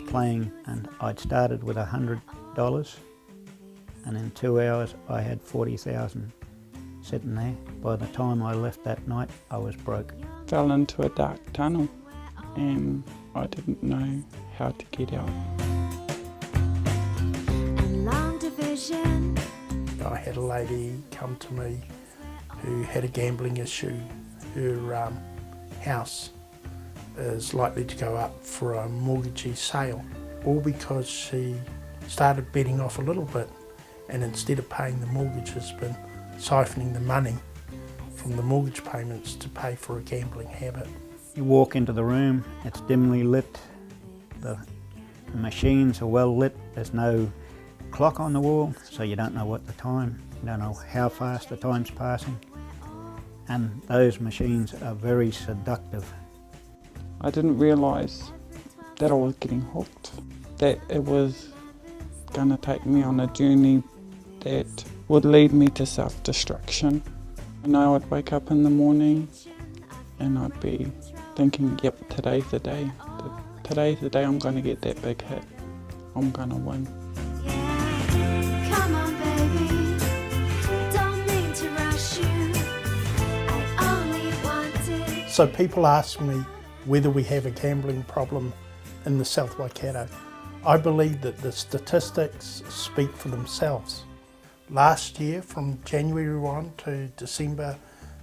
playing, and I'd started with $100, and in 2 hours I had 40,000 sitting there. By the time I left that night, I was broke. Fell into a dark tunnel and I didn't know how to get out. I had a lady come to me who had a gambling issue. Her house is likely to go up for a mortgagee sale, all because she started betting off a little bit, and instead of paying the mortgage has been siphoning the money from the mortgage payments to pay for a gambling habit. You walk into the room, it's dimly lit, the machines are well lit, there's no clock on the wall, so you don't know what the time, you don't know how fast the time's passing, and those machines are very seductive. I didn't realise that I was getting hooked, that it was going to take me on a journey that would lead me to self-destruction. I know I'd wake up in the morning and I'd be thinking, yep, today's the day. Today's the day I'm going to get that big hit. I'm going to win. Come on, baby. Don't mean to rush you. I only wanted. So people ask me whether we have a gambling problem in the South Waikato. I believe that the statistics speak for themselves. Last year, from January 1 to December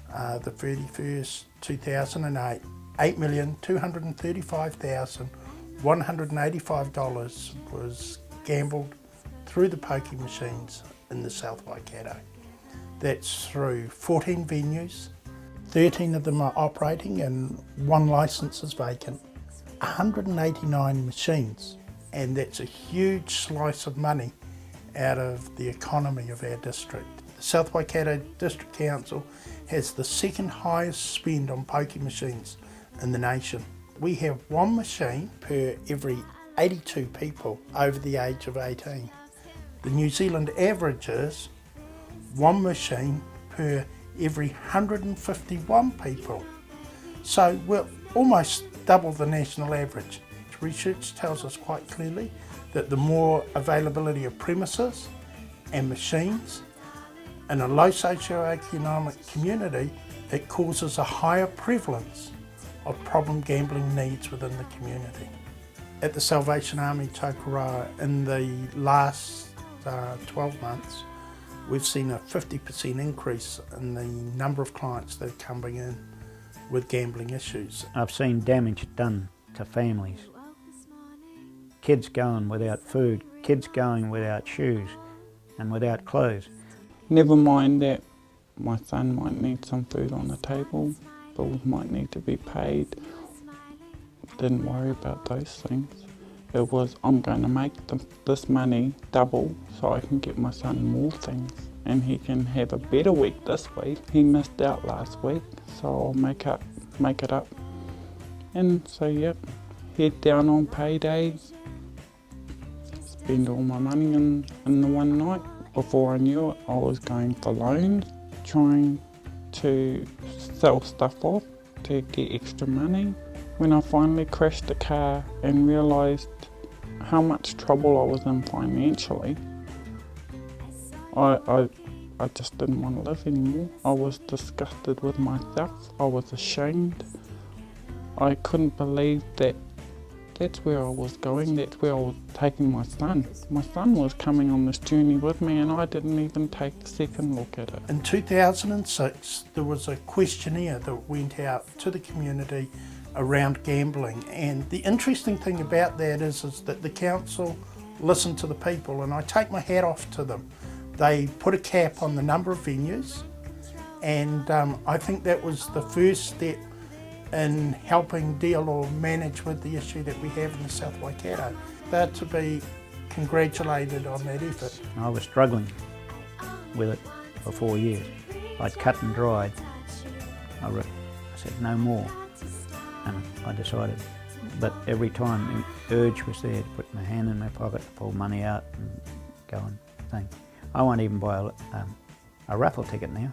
the 31st, 2008, $8,235,185 was gambled through the pokie machines in the South Waikato. That's through 14 venues, 13 of them are operating and 1 licence is vacant, 189 machines, and that's a huge slice of money out of the economy of our district. The South Waikato District Council has the second highest spend on pokie machines in the nation. We have 1 machine per every 82 people over the age of 18. The New Zealand average is 1 machine per every 151 people. So we're almost double the national average. Research tells us quite clearly that the more availability of premises and machines in a low socioeconomic community, it causes a higher prevalence of problem gambling needs within the community. At the Salvation Army Tokoroa, in the last 12 months, we've seen a 50% increase in the number of clients that are coming in with gambling issues. I've seen damage done to families. Kids going without food, kids going without shoes and without clothes. Never mind that my son might need some food on the table, bills might need to be paid. Didn't worry about those things. It was, I'm going to make this money double so I can get my son more things and he can have a better week this week. He missed out last week, so I'll make it up. And so yep, head down on payday, spend all my money in the one night. Before I knew it, I was going for loans, trying to sell stuff off to get extra money. When I finally crashed the car and realised how much trouble I was in financially, I just didn't want to live anymore. I was disgusted with myself. I was ashamed. I couldn't believe that that's where I was going, that's where I was taking my son. My son was coming on this journey with me and I didn't even take a second look at it. In 2006, there was a questionnaire that went out to the community around gambling, and the interesting thing about that is that the council listened to the people, and I take my hat off to them. They put a cap on the number of venues, and I think that was the first step in helping deal or manage with the issue that we have in the South Waikato. They're to be congratulated on that effort. I was struggling with it for 4 years. I'd cut and dried. I said no more, and I decided, but every time the urge was there to put my hand in my pocket, to pull money out and go and think. I won't even buy a raffle ticket now.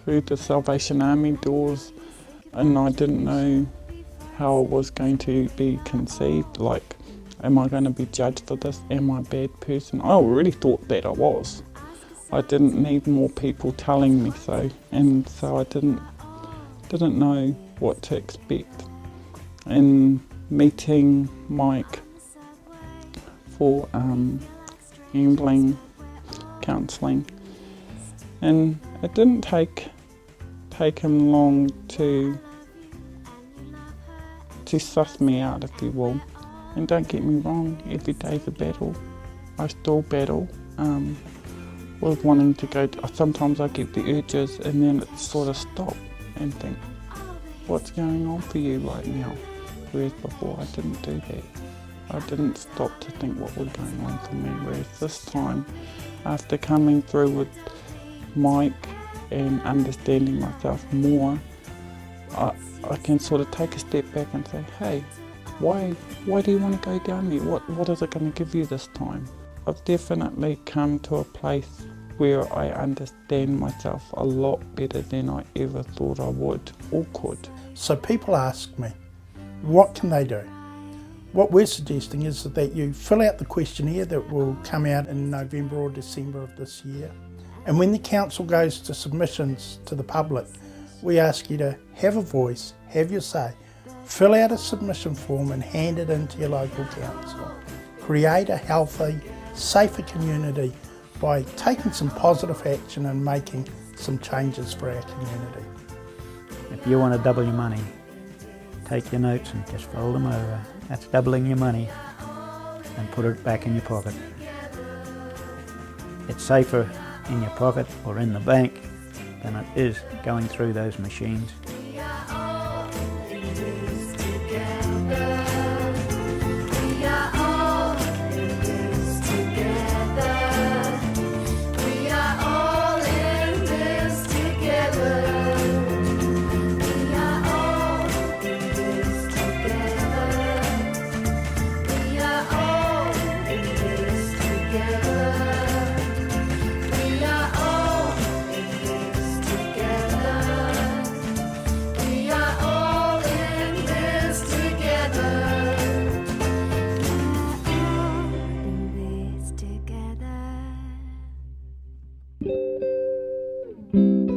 Through the Salvation Army doors, and I didn't know how it was going to be conceived. Like, am I going to be judged for this? Am I a bad person? I already thought that I was. I didn't need more people telling me so, and so I didn't know what to expect. And meeting Mike for gambling counselling, and it didn't take him long to suss me out, if you will. And don't get me wrong, every day's a battle. I still battle with wanting to go. Sometimes I get the urges and then it sort of stop and think, what's going on for you right now? Whereas before I didn't do that. I didn't stop to think what was going on for me. Whereas this time, after coming through with Mike and understanding myself more, I can sort of take a step back and say, hey, why do you want to go down there? What is it going to give you this time? I've definitely come to a place where I understand myself a lot better than I ever thought I would or could. So people ask me, what can they do? What we're suggesting is that you fill out the questionnaire that will come out in November or December of this year. And when the council goes to submissions to the public, we ask you to have a voice, have your say, fill out a submission form and hand it in to your local council. Create a healthy, safer community by taking some positive action and making some changes for our community. If you want to double your money, take your notes and just fold them over. That's doubling your money and put it back in your pocket. It's safer in your pocket or in the bank than it is going through those machines. together.